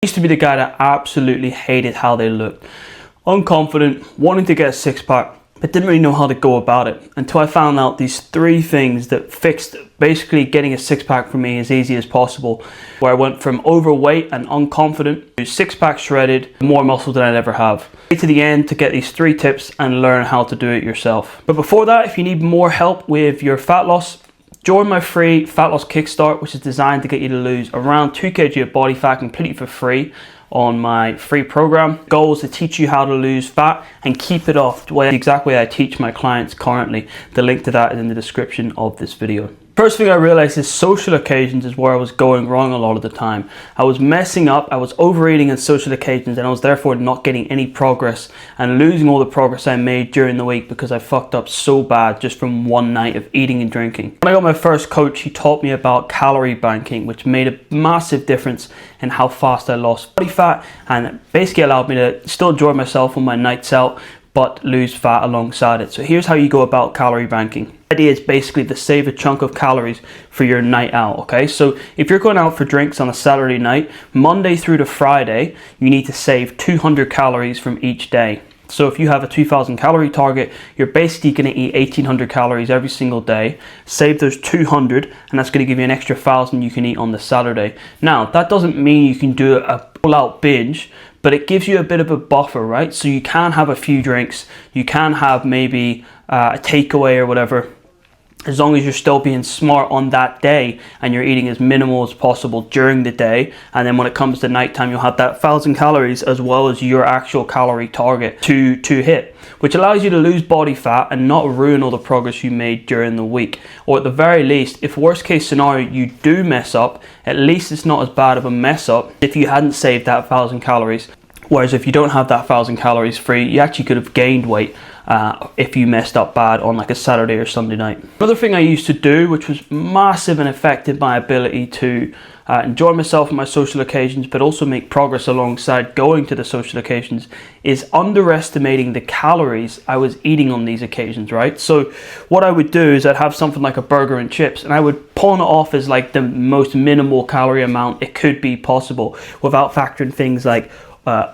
Used to be the guy that absolutely hated how they looked. Unconfident, wanting to get a six pack, but didn't really know how to go about it until I found out these 3 things that fixed basically getting a six pack for me as easy as possible, where I went from overweight and unconfident to six pack shredded, more muscle than I'd ever have. Stay to the end to get these 3 tips and learn how to do it yourself. But before that, if you need more help with your fat loss, join my free fat loss kickstart, which is designed to get you to lose around 2 kg of body fat completely for free on my free program. Goal is to teach you how to lose fat and keep it off the exact way I teach my clients currently. The link to that is in the description of this video. First thing I realized is social occasions is where I was going wrong a lot of the time. I was messing up, I was overeating on social occasions, and I was therefore not getting any progress and losing all the progress I made during the week because I fucked up so bad just from one night of eating and drinking. When I got my first coach, he taught me about calorie banking, which made a massive difference in how fast I lost body fat, and basically allowed me to still enjoy myself on my nights out but lose fat alongside it. So here's how you go about calorie banking. The idea is basically to save a chunk of calories for your night out, okay? So if you're going out for drinks on a Saturday night, Monday through to Friday, you need to save 200 calories from each day. So if you have a 2,000 calorie target, you're basically going to eat 1,800 calories every single day. Save those 200, and that's going to give you an extra 1,000 you can eat on the Saturday. Now, that doesn't mean you can do a full-out binge, but it gives you a bit of a buffer, right? So you can have a few drinks, you can have maybe a takeaway or whatever, as long as you're still being smart on that day and you're eating as minimal as possible during the day. And then when it comes to nighttime, you'll have that 1,000 calories as well as your actual calorie target to hit, which allows you to lose body fat and not ruin all the progress you made during the week. Or at the very least, if worst case scenario you do mess up, at least it's not as bad of a mess up if you hadn't saved that 1,000 calories. Whereas if you don't have that 1,000 calories free, you actually could have gained weight if you messed up bad on like a Saturday or Sunday night. Another thing I used to do, which was massive and affected my ability to enjoy myself on my social occasions, but also make progress alongside going to the social occasions, is underestimating the calories I was eating on these occasions, right? So what I would do is I'd have something like a burger and chips, and I would pawn it off as like the most minimal calorie amount it could be possible without factoring things like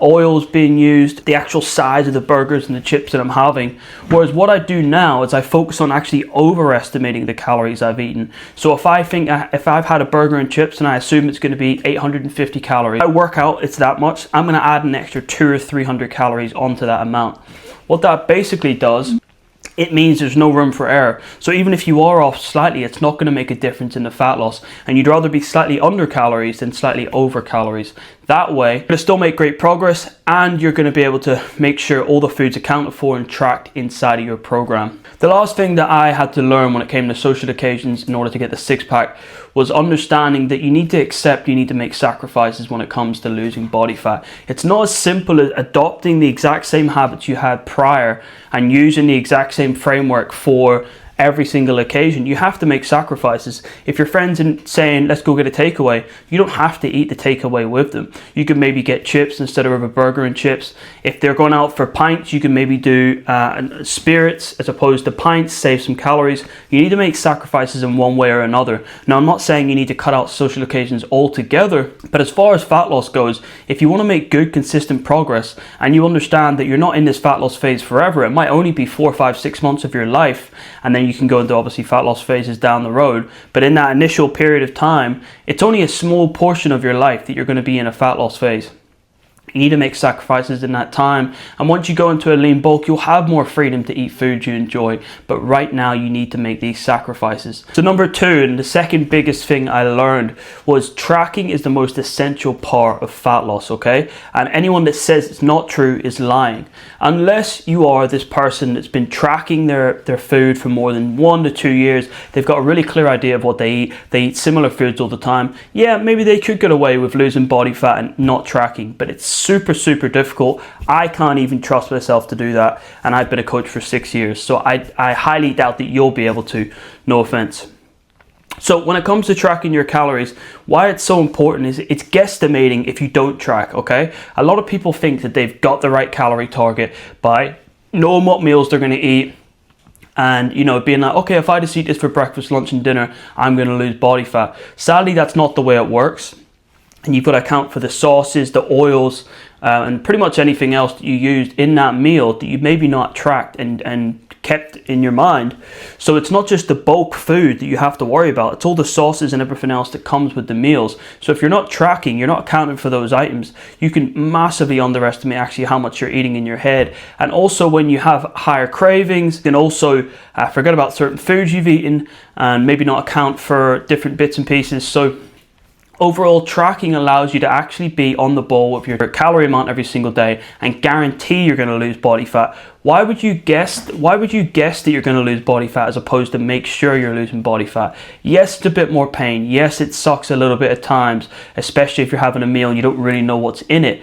oils being used, the actual size of the burgers and the chips that I'm having. Whereas what I do now is I focus on actually overestimating the calories I've eaten. So if I've had a burger and chips and I assume it's going to be 850 calories, I work out it's that much, I'm going to add an extra 200 or 300 calories onto that amount. What that basically does, it means there's no room for error. So even if you are off slightly, it's not going to make a difference in the fat loss, and you'd rather be slightly under calories than slightly over calories. That way, you're going to still make great progress, and you're going to be able to make sure all the food's accounted for and tracked inside of your program. The last thing that I had to learn when it came to social occasions in order to get the six pack was understanding that you need to accept you need to make sacrifices when it comes to losing body fat. It's not as simple as adopting the exact same habits you had prior and using the exact same framework for every single occasion. You have to make sacrifices. If your friends are saying, let's go get a takeaway, you don't have to eat the takeaway with them. You can maybe get chips instead of a burger and chips. If they're going out for pints, you can maybe do spirits as opposed to pints, save some calories. You need to make sacrifices in one way or another. Now, I'm not saying you need to cut out social occasions altogether, but as far as fat loss goes, if you want to make good, consistent progress and you understand that you're not in this fat loss phase forever, it might only be 4, 5, 6 months of your life, and then you can go into obviously fat loss phases down the road. But in that initial period of time, it's only a small portion of your life that you're going to be in a fat loss phase. You need to make sacrifices in that time, and once you go into a lean bulk, you'll have more freedom to eat food you enjoy, but right now you need to make these sacrifices. So number 2, and the second biggest thing I learned, was tracking is the most essential part of fat loss, okay? And anyone that says it's not true is lying. Unless you are this person that's been tracking their food for more than 1 to 2 years, they've got a really clear idea of what they eat similar foods all the time, yeah, maybe they could get away with losing body fat and not tracking, but it's super difficult. I can't even trust myself to do that, and I've been a coach for 6 years, so I highly doubt that you'll be able to, no offense. So when it comes to tracking your calories, why it's so important is it's guesstimating if you don't track, okay? A lot of people think that they've got the right calorie target by knowing what meals they're going to eat, and being like, okay, if I just eat this for breakfast, lunch and dinner, I'm going to lose body fat. Sadly, that's not the way it works. and you've got to account for the sauces, the oils, and pretty much anything else that you used in that meal that you maybe not tracked and kept in your mind. So it's not just the bulk food that you have to worry about, it's all the sauces and everything else that comes with the meals. So if you're not tracking, you're not accounting for those items, you can massively underestimate actually how much you're eating in your head. And also when you have higher cravings, you can also forget about certain foods you've eaten and maybe not account for different bits and pieces. So overall, tracking allows you to actually be on the ball with your calorie amount every single day and guarantee you're going to lose body fat. Why would you guess that you're going to lose body fat as opposed to make sure you're losing body fat? Yes, it's a bit more pain. Yes, it sucks a little bit at times, especially if you're having a meal and you don't really know what's in it.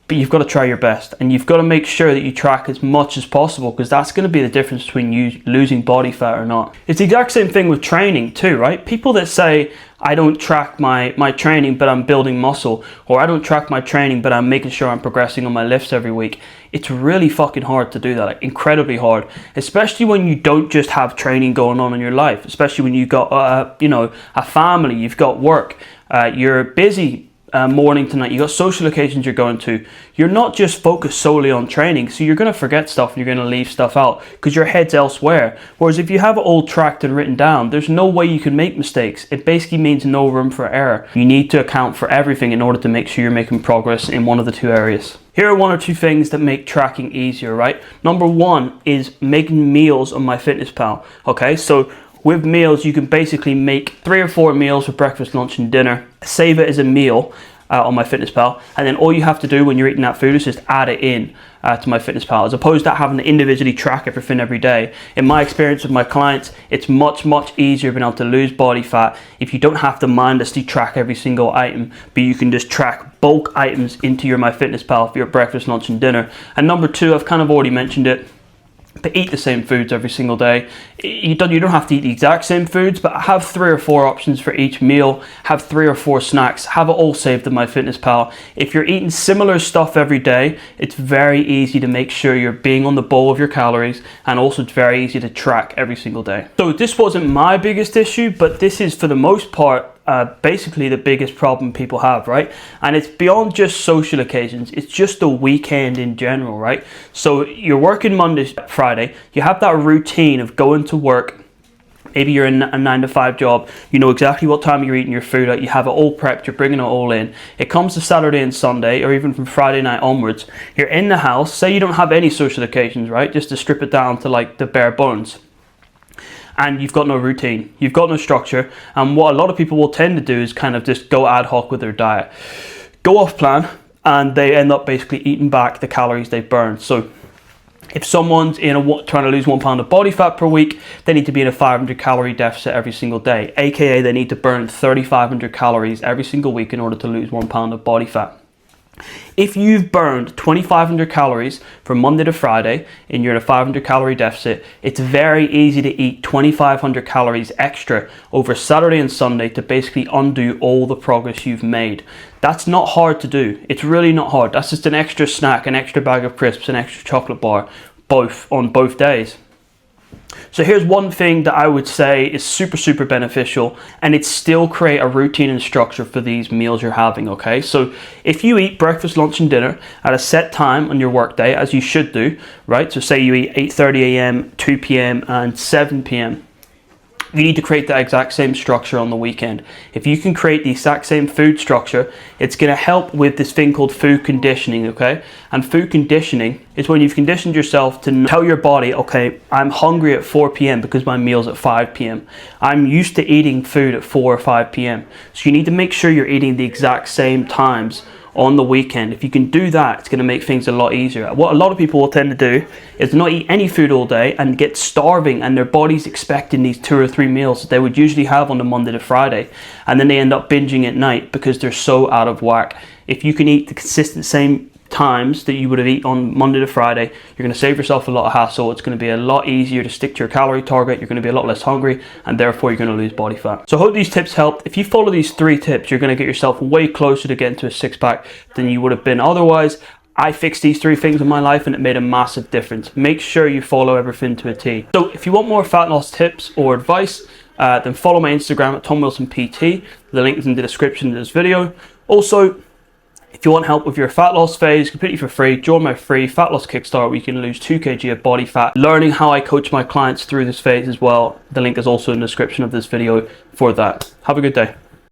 But you've got to try your best, and you've got to make sure that you track as much as possible, because that's going to be the difference between you losing body fat or not. It's the exact same thing with training too, right? People that say, I don't track my training, but I'm building muscle, or I don't track my training, but I'm making sure I'm progressing on my lifts every week. It's really fucking hard to do that, like incredibly hard, especially when you don't just have training going on in your life, especially when you've got, a family, you've got work, you're busy, morning to night, you got social occasions you're going to. You're not just focused solely on training, so you're going to forget stuff and you're going to leave stuff out because your head's elsewhere. Whereas if you have it all tracked and written down, there's no way you can make mistakes. It basically means no room for error. You need to account for everything in order to make sure you're making progress in one of the two areas. Here are one or two things that make tracking easier, right? Number one is making meals on MyFitnessPal. Okay, so with meals, you can basically make 3 or 4 meals for breakfast, lunch, and dinner. Save it as a meal on MyFitnessPal, and then all you have to do when you're eating that food is just add it in to MyFitnessPal, as opposed to having to individually track everything every day. In my experience with my clients, it's much easier being able to lose body fat if you don't have to mindlessly track every single item, but you can just track bulk items into your MyFitnessPal for your breakfast, lunch, and dinner. And number two, I've kind of already mentioned it, but eat the same foods every single day. You don't have to eat the exact same foods, but have 3 or 4 options for each meal. Have 3 or 4 snacks. Have it all saved in MyFitnessPal. If you're eating similar stuff every day, it's very easy to make sure you're being on the ball of your calories, and also it's very easy to track every single day. So this wasn't my biggest issue, but this is for the most part basically the biggest problem people have, right? And it's beyond just social occasions, it's just the weekend in general, right? So you're working Monday, Friday, you have that routine of going to work. Maybe you're in a 9 to 5 job, you know exactly what time you're eating your food out, you have it all prepped, you're bringing it all in. It comes to Saturday and Sunday, or even from Friday night onwards, you're in the house, say you don't have any social occasions, right? Just to strip it down to like the bare bones. And you've got no routine, you've got no structure, and what a lot of people will tend to do is kind of just go ad hoc with their diet. Go off plan, and they end up basically eating back the calories they've burned. So if someone's trying to lose 1 pound of body fat per week, they need to be in a 500 calorie deficit every single day, aka they need to burn 3,500 calories every single week in order to lose 1 pound of body fat. If you've burned 2,500 calories from Monday to Friday and you're in a 500 calorie deficit, it's very easy to eat 2,500 calories extra over Saturday and Sunday to basically undo all the progress you've made. That's not hard to do. It's really not hard. That's just an extra snack, an extra bag of crisps, an extra chocolate bar, on both days. So here's one thing that I would say is super beneficial, and it's still create a routine and structure for these meals you're having, okay? So if you eat breakfast, lunch, and dinner at a set time on your work day, as you should do, right? So say you eat 8:30 a.m., 2 p.m., and 7 p.m. You need to create that exact same structure on the weekend. If you can create the exact same food structure, it's going to help with this thing called food conditioning, okay? And food conditioning is when you've conditioned yourself to tell your body, okay, I'm hungry at 4 p.m. because my meal's at 5 p.m. I'm used to eating food at 4 or 5 p.m. So you need to make sure you're eating the exact same times on the weekend. If you can do that, it's going to make things a lot easier. What a lot of people will tend to do is not eat any food all day and get starving, and their body's expecting these 2 or 3 meals that they would usually have on the Monday to Friday, and then they end up binging at night because they're so out of whack. If you can eat the consistent same times that you would have eaten on Monday to Friday, you're going to save yourself a lot of hassle. It's going to be a lot easier to stick to your calorie target. You're going to be a lot less hungry, and therefore you're going to lose body fat. So I hope these tips helped. If you follow these 3 tips, you're going to get yourself way closer to getting to a 6-pack than you would have been otherwise. I fixed these 3 things in my life and it made a massive difference. Make sure you follow everything to a T. So if you want more fat loss tips or advice, then follow my Instagram at TomWilsonPT. The link is in the description of this video. Also, if you want help with your fat loss phase completely for free, join my free fat loss kickstart where you can lose 2 kg of body fat. Learning how I coach my clients through this phase as well. The link is also in the description of this video for that. Have a good day.